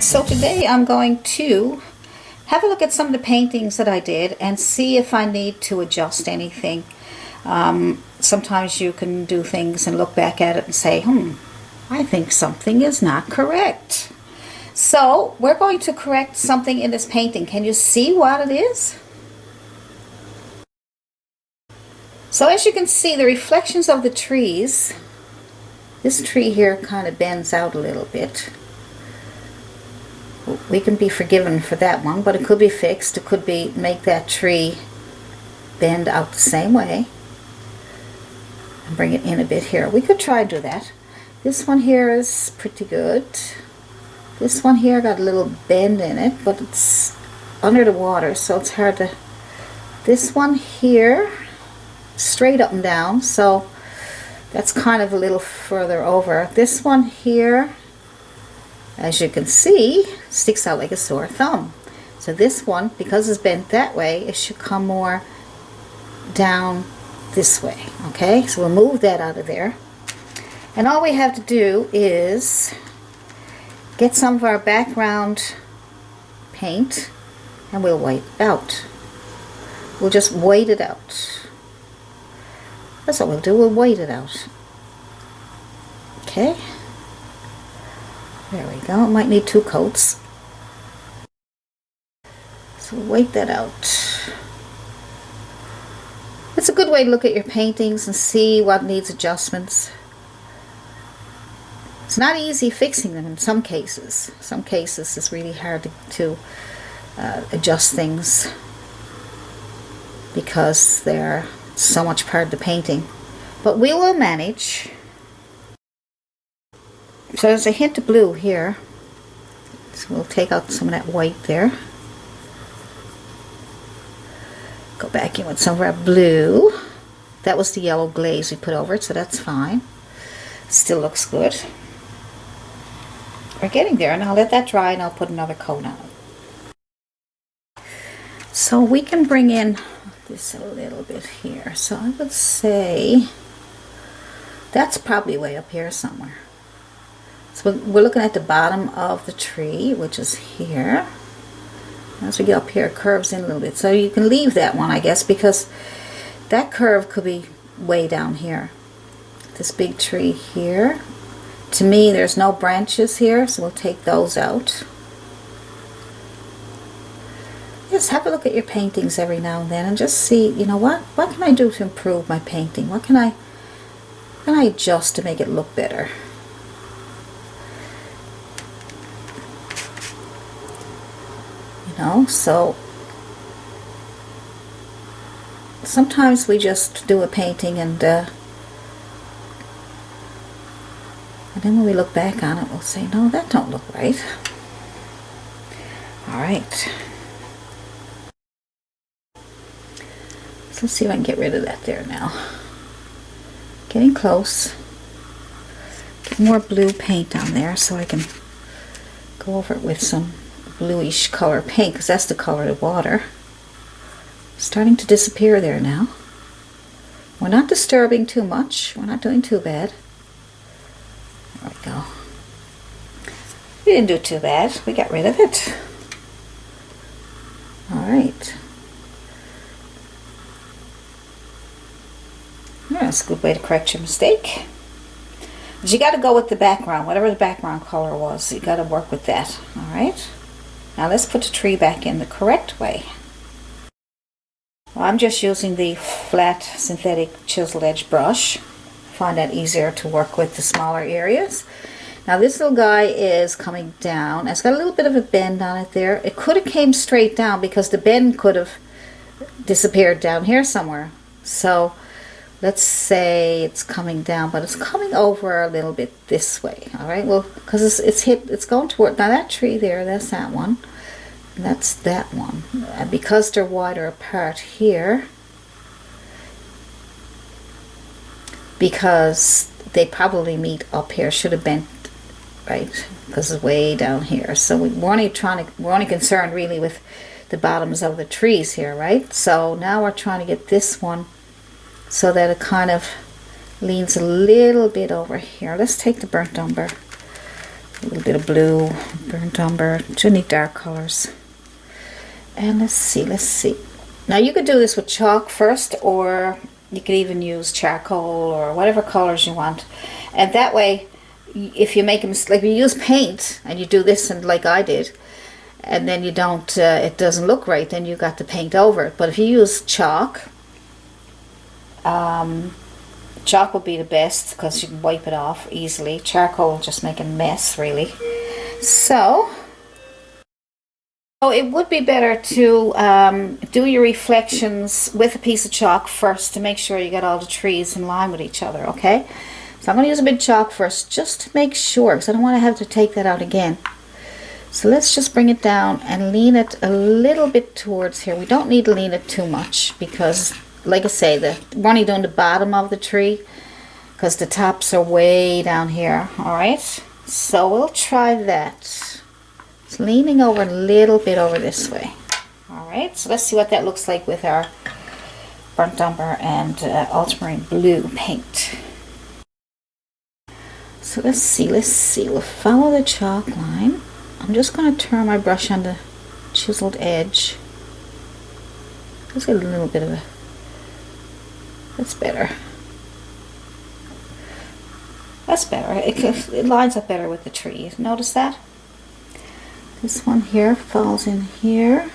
So today I'm going to have a look at some of the paintings that I did and see if I need to adjust anything. Sometimes you can do things and look back at it and say, I think something is not correct. So we're going to correct something in this painting. Can you see what it is? So as you can see, the reflections of the trees, this tree here kind of bends out a little bit. We can be forgiven for that one, but it could be fixed. It could be make that tree bend out the same way and bring it in a bit here. We could try to do that. This one here is pretty good. This one here got a little bend in it, but it's under the water, so it's hard to... This one here, straight up and down, so that's kind of a little further over. This one here, as you can see, sticks out like a sore thumb. So this one, because it's bent that way, it should come more down this way. Okay, so we'll move that out of there. And all we have to do is get some of our background paint and we'll white it out. We'll just white it out. That's what we'll do, we'll white it out. Okay. There we go. It might need 2 coats. So wait that out. It's a good way to look at your paintings and see what needs adjustments. It's not easy fixing them in some cases. Some cases it's really hard to adjust things because they're so much part of the painting. But we will manage. So there's a hint of blue here, so we'll take out some of that white there. Go back in with some of our blue. That was the yellow glaze we put over it, so that's fine. Still looks good. We're getting there, and I'll let that dry and I'll put another coat on it. So we can bring in this a little bit here. So I would say that's probably way up here somewhere. So we're looking at the bottom of the tree, which is here. As we get up here, it curves in a little bit. So you can leave that one, I guess, because that curve could be way down here. This big tree here. To me, there's no branches here, so we'll take those out. Just have a look at your paintings every now and then and just see, you know, what can I do to improve my painting? What can I adjust to make it look better? So sometimes we just do a painting and then when we look back on it we'll say, no, that don't look right. Alright, so let's see if I can get rid of that there now. Getting close. Get more blue paint on there so I can go over it with some bluish color paint, because that's the color of the water. Starting to disappear there now. We're not disturbing too much. We're not doing too bad. There we go. We didn't do too bad. We got rid of it. Alright. That's a good way to correct your mistake. But you got to go with the background. Whatever the background color was, you got to work with that. Alright. Now let's put the tree back in the correct way. Well, I'm just using the flat synthetic chiseled edge brush. I find that easier to work with the smaller areas. Now this little guy is coming down. It's got a little bit of a bend on it there. It could have came straight down because the bend could have disappeared down here somewhere. So let's say it's coming down, but it's coming over a little bit this way. All right, well, because it's going toward, now that tree there, that's that one, and that's that one. And because they're wider apart here, because they probably meet up here, should have bent right, because it's way down here. So we're only concerned really with the bottoms of the trees here, right? So now we're trying to get this one so that it kind of leans a little bit over here. Let's take the burnt umber. A little bit of blue, burnt umber, two neat dark colors. And let's see. Now you could do this with chalk first, or you could even use charcoal or whatever colors you want. And that way, if you make a mistake, if you use paint and you do this, and like I did, and then you don't, it doesn't look right, then you got to paint over it. But if you use chalk, chalk will be the best because you can wipe it off easily. Charcoal will just make a mess, really. So it would be better to do your reflections with a piece of chalk first to make sure you get all the trees in line with each other, okay? So I'm going to use a bit of chalk first just to make sure, because I don't want to have to take that out again. So let's just bring it down and lean it a little bit towards here. We don't need to lean it too much because, like I say, we're only doing the bottom of the tree because the tops are way down here, alright? So we'll try that. It's leaning over a little bit over this way. Alright, so let's see what that looks like with our burnt umber and ultramarine blue paint. So let's see. We'll follow the chalk line. I'm just going to turn my brush on the chiseled edge. Just get a little bit of a... That's better. That's better. It lines up better with the trees. Notice that? This one here falls in here.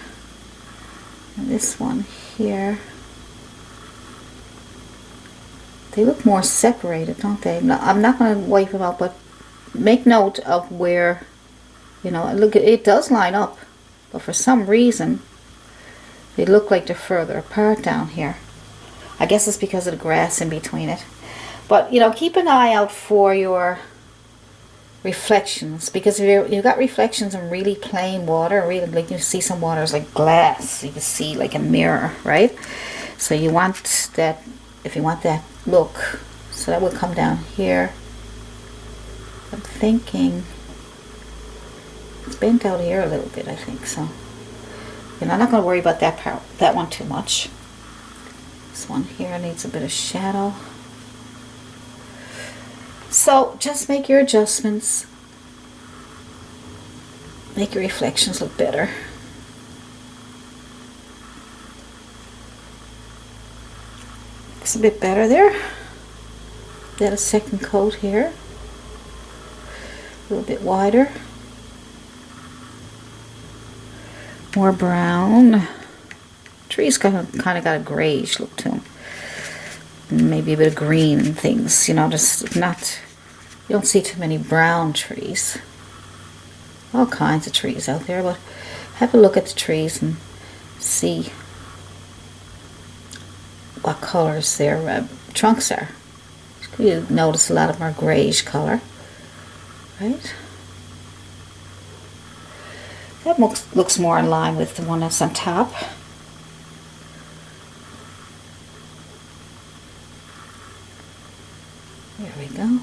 And this one here. They look more separated, don't they? I'm not going to wipe them out, but make note of where, you know, look, it does line up, but for some reason they look like they're further apart down here. I guess it's because of the grass in between it. But, you know, keep an eye out for your reflections, because if you've got reflections in really plain water, really, like you see some water is like glass, you can see like a mirror, right? So you want that, if you want that look, so that would come down here. I'm thinking it's bent out here a little bit, I think so. You know, I'm not going to worry about that part, that one too much. This one here needs a bit of shadow. So just make your adjustments. Make your reflections look better. It's a bit better there. Get a second coat here. A little bit wider. More brown. Trees kind of got a grayish look to them. Maybe a bit of green and things, you know, just not, you don't see too many brown trees. All kinds of trees out there, but have a look at the trees and see what colors their trunks are. You notice a lot of them are grayish color, right? That looks more in line with the one that's on top. There we go.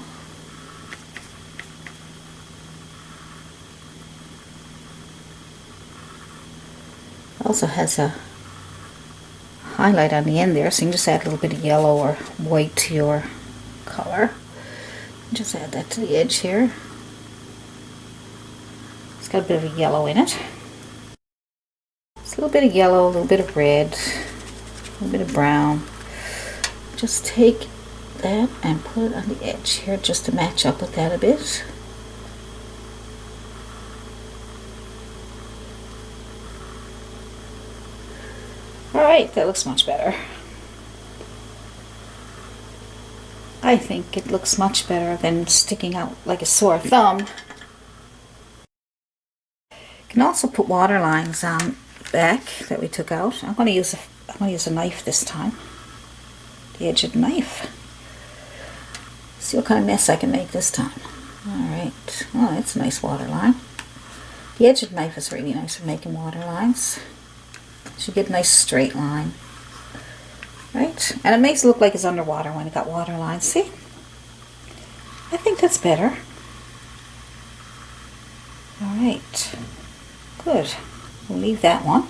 Also has a highlight on the end there, so you can just add a little bit of yellow or white to your color. Just add that to the edge here. It's got a bit of a yellow in it. It's a little bit of yellow, a little bit of red, a little bit of brown. Just take that and put it on the edge here just to match up with that a bit. Alright, that looks much better. I think it looks much better than sticking out like a sore thumb. You can also put water lines on back that we took out. I'm going to use a knife this time. The edge of the knife. See what kind of mess I can make this time. Alright. Oh, that's a nice water line. The edge of the knife is really nice for making water lines. So you get a nice straight line. Right? And it makes it look like it's underwater when it got water lines. See? I think that's better. Alright. Good. We'll leave that one.